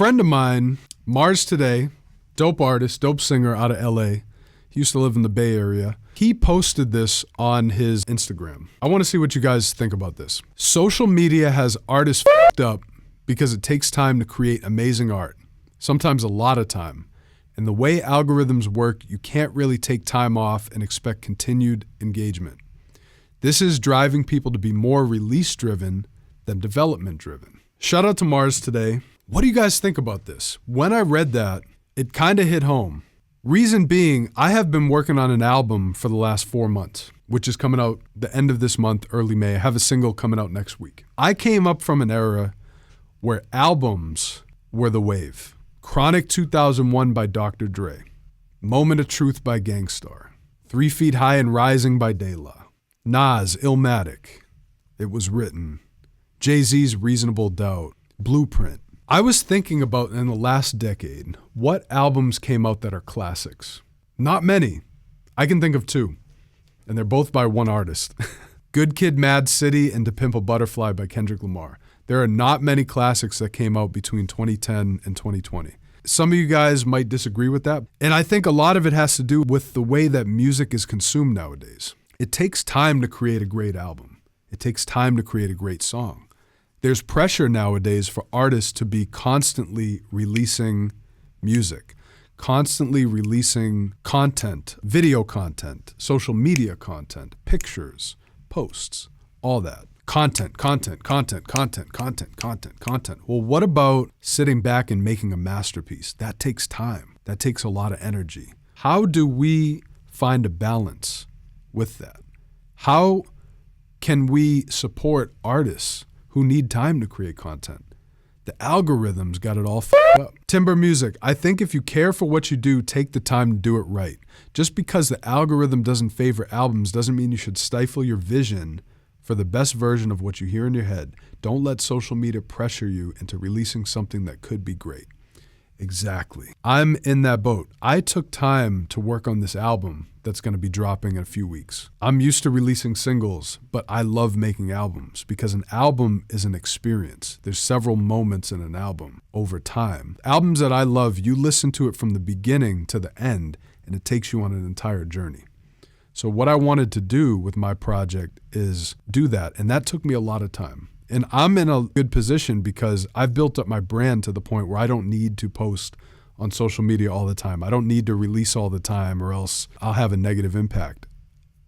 Friend of mine, Mars Today, dope artist, dope singer out of LA. He used to live in the Bay Area. He posted this on his Instagram. I want to see what you guys think about this. Social media has artists f***ed up because it takes time to create amazing art, sometimes a lot of time. And the way algorithms work, you can't really take time off and expect continued engagement. This is driving people to be more release-driven than development-driven. Shout out to Mars Today. What do you guys think about this? When I read that, it kind of hit home. Reason being, I have been working on an album for the last 4 months, which is coming out the end of this month, early May. I have a single coming out next week. I came up from an era where albums were the wave. Chronic 2001 by Dr. Dre. Moment of Truth by Gang Starr. 3 Feet High and Rising by De La. Nas, Illmatic. It Was Written. Jay-Z's Reasonable Doubt. Blueprint. I was thinking about in the last decade, what albums came out that are classics? Not many. I can think of 2, and they're both by one artist. Good Kid, Mad City and To Pimp a Butterfly by Kendrick Lamar. There are not many classics that came out between 2010 and 2020. Some of you guys might disagree with that, and I think a lot of it has to do with the way that music is consumed nowadays. It takes time to create a great album. It takes time to create a great song. There's pressure nowadays for artists to be constantly releasing music, constantly releasing content, video content, social media content, pictures, posts, all that. Content. Well, what about sitting back and making a masterpiece? That takes time. That takes a lot of energy. How do we find a balance with that? How can we support artists who need time to create content? The algorithms got it all f***ed up. Timber Music, I think if you care for what you do, take the time to do it right. Just because the algorithm doesn't favor albums doesn't mean you should stifle your vision for the best version of what you hear in your head. Don't let social media pressure you into releasing something that could be great. Exactly. I'm in that boat. I took time to work on this album that's going to be dropping in a few weeks. I'm used to releasing singles, but I love making albums because an album is an experience. There's several moments in an album over time. Albums that I love, you listen to it from the beginning to the end, and it takes you on an entire journey. So what I wanted to do with my project is do that, and that took me a lot of time. And I'm in a good position because I've built up my brand to the point where I don't need to post on social media all the time. I don't need to release all the time or else I'll have a negative impact.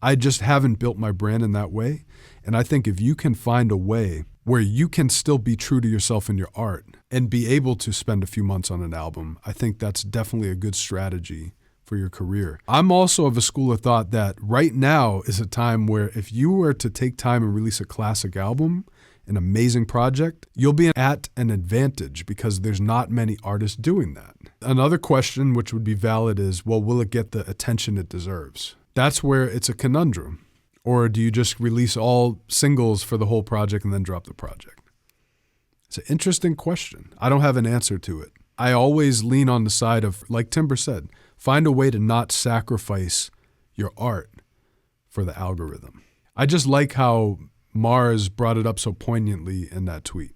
I just haven't built my brand in that way. And I think if you can find a way where you can still be true to yourself in your art and be able to spend a few months on an album, I think that's definitely a good strategy for your career. I'm also of a school of thought that right now is a time where if you were to take time and release a classic album, an amazing project, you'll be at an advantage because there's not many artists doing that. Another question which would be valid is, well, will it get the attention it deserves? That's where it's a conundrum. Or do you just release all singles for the whole project and then drop the project? It's an interesting question. I don't have an answer to it. I always lean on the side of, like Timber said, find a way to not sacrifice your art for the algorithm. I just like how Mars brought it up so poignantly in that tweet.